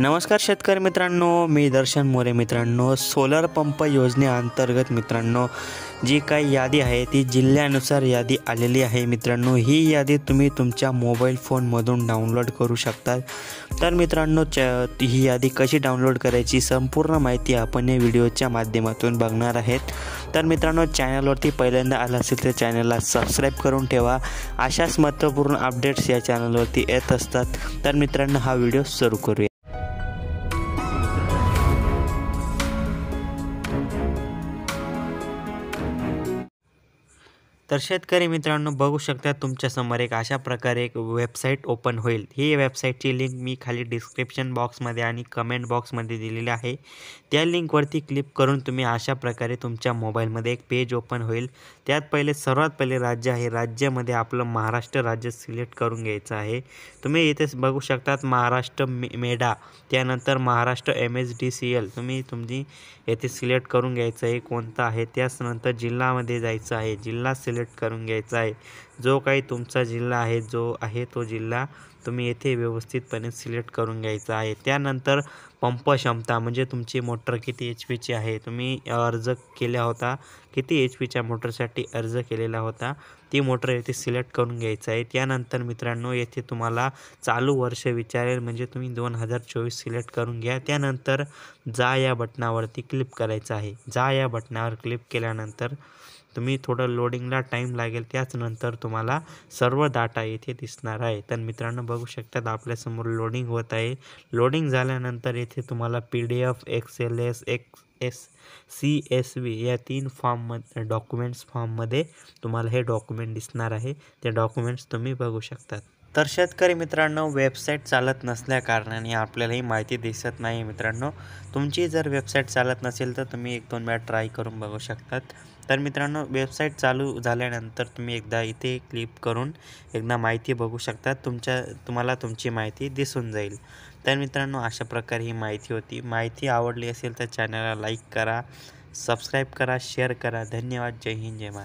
नमस्कार शेतकरी मित्रांनो, मी दर्शन मोरे मित्रांनो. सोलर पंप योजनेअंतर्गत मित्रांनो जी काही यादी आहे ती जिल्ह्यानुसार यादी आलेली आहे मित्रांनो. ही यादी तुम्ही तुमच्या मोबाईल फोनमधून डाउनलोड करू शकता. तर मित्रांनो ही यादी कशी डाउनलोड करायची संपूर्ण माहिती आपण या व्हिडिओच्या माध्यमातून बघणार आहेत. तर मित्रांनो चॅनलवरती पहिल्यांदा आला असेल तर चॅनलला सबस्क्राईब करून ठेवा. अशाच महत्त्वपूर्ण अपडेट्स या चॅनलवरती येत असतात. तर मित्रांनो हा व्हिडिओ सुरू करूया. तर शेतकरी मित्रांनो बघू शकता तुमच्यासमोर एक अशा प्रकारे एक वेबसाईट ओपन होईल. ही वेबसाईटची लिंक मी खाली डिस्क्रिप्शन बॉक्समध्ये आणि कमेंट बॉक्समध्ये दिलेली आहे. त्या लिंकवरती क्लिक करून तुम्ही अशा प्रकारे तुमच्या मोबाईलमध्ये एक पेज ओपन होईल. त्यात सर्वात पहिले राज्य आहे. राज्यामध्ये आपलं महाराष्ट्र राज्य सिलेक्ट करून घ्यायचं आहे. तुम्ही इथे बघू शकतात महाराष्ट्र मेडा, त्यानंतर महाराष्ट्र MSDCL तुम्ही तुमची येथे सिलेक्ट करून घ्यायचं आहे कोणता आहे. त्यानंतर जिल्ह्यामध्ये जायचं आहे, जिल्हा सिलेक्ट करून घ्यायचा आहे. जो काही तुमचा जिल्हा आहे जो आहे तो जिल्हा तुम्ही येथे व्यवस्थितपणे सिलेक्ट करून घ्यायचा आहे. त्यानंतर पंप क्षमता म्हणजे तुमची मोटर किती HP आहे, तुम्ही अर्ज केला होता, किती HPच्या मोटरसाठी अर्ज केलेला होता, ती मोटर येथे सिलेक्ट करून घ्यायचं आहे. त्यानंतर मित्रांनो येथे तुम्हाला चालू वर्ष विचारेल म्हणजे तुम्ही 2024 सिलेक्ट करून घ्या. त्यानंतर जा या बटनावरती क्लिक करायचं आहे. जा या बटनावर क्लिक केल्यानंतर तुम्ही थोडं लोडिंगला टाईम लागेल. त्याचनंतर तुम्हाला सर्व डाटा येथे दिसणार आहे. तर मित्रांनो बघू शकतात आपल्यासमोर लोडिंग होत आहे. लोडिंग झाल्यानंतर येथे तुम्हाला PDF, XLS, CSV या 3 डॉक्युमेंट्स फॉर्ममध्ये तुम्हाला हे डॉक्युमेंट दिसणार आहे. ते डॉक्युमेंट्स तुम्ही बघू शकतात. तर शेतकरी मित्रांनो वेबसाईट चालत नसल्या कारणाने आपल्याला ही माहिती दिसत नाही. मित्रांनो तुमची जर वेबसाईट चालत नसेल तर तुम्ही 1-2 वेळा ट्राय करून बघू शकतात. तर मित्रांनो वेबसाईट चालू झाल्यानंतर तुम्ही एकदा इथे क्लिक करून एकदा माहिती बघू शकता. तुम्हाला तुमची माहिती दिसून जाईल. तर मित्रांनो अशा प्रकारे ही माहिती होती. माहिती आवडली असेल तर चॅनलला लाईक करा, सबस्क्राईब करा, शेअर करा. धन्यवाद. जय हिंद, जय महाराष्ट्र.